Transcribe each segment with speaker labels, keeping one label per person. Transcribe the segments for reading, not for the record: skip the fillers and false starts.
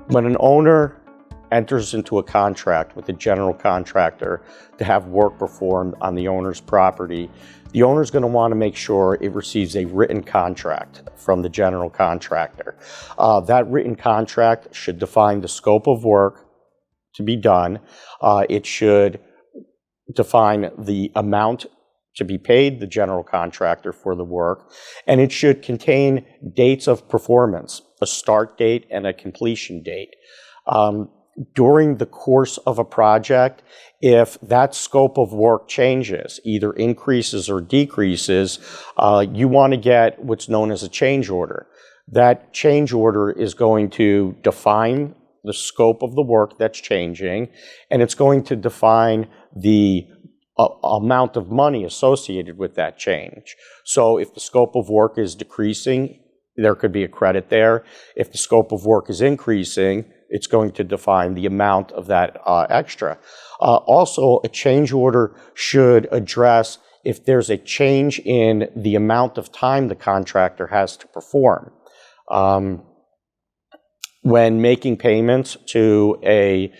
Speaker 1: When an owner enters into a contract with a general contractor to have work performed on the owner's property, the owner's going to want to make sure it receives a written contract from the general contractor. That written contract should define the scope of work to be done. It should define the amount to be paid the general contractor for the work, and it should contain dates of performance, a start date and a completion date. During the course of a project, if that scope of work changes, either increases or decreases, you want to get what's known as a change order. That change order is going to define the scope of the work that's changing, and it's going to define the amount of money associated with that change. So if the scope of work is decreasing, there could be a credit there. If the scope of work is increasing, it's going to define the amount of that extra. Also, a change order should address if there's a change in the amount of time the contractor has to perform. When making payments to a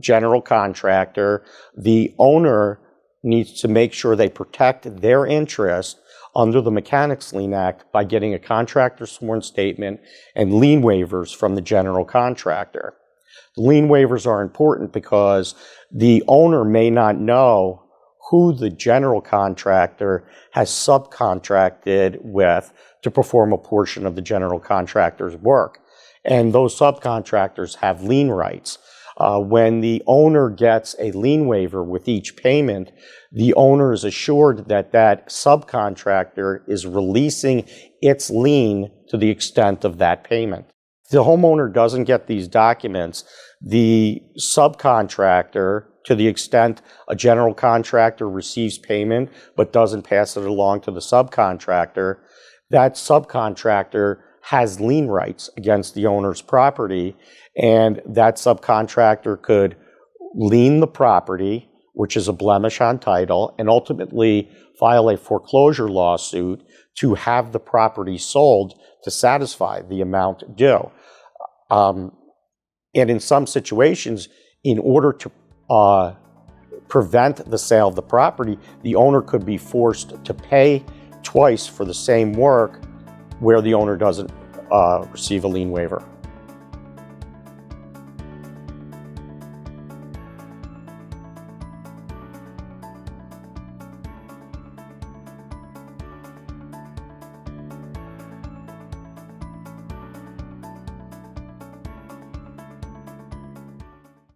Speaker 1: general contractor, the owner needs to make sure they protect their interest under the Mechanics Lien Act by getting a contractor sworn statement and lien waivers from the general contractor. The lien waivers are important because the owner may not know who the general contractor has subcontracted with to perform a portion of the general contractor's work. And those subcontractors have lien rights. When the owner gets a lien waiver with each payment, the owner is assured that that subcontractor is releasing its lien to the extent of that payment. If the homeowner doesn't get these documents, the subcontractor, to the extent a general contractor receives payment but doesn't pass it along to the subcontractor, that subcontractor has lien rights against the owner's property, and that subcontractor could lien the property, which is a blemish on title, and ultimately file a foreclosure lawsuit to have the property sold to satisfy the amount due. And in some situations, in order to prevent the sale of the property, the owner could be forced to pay twice for the same work where the owner doesn't receive a lien waiver.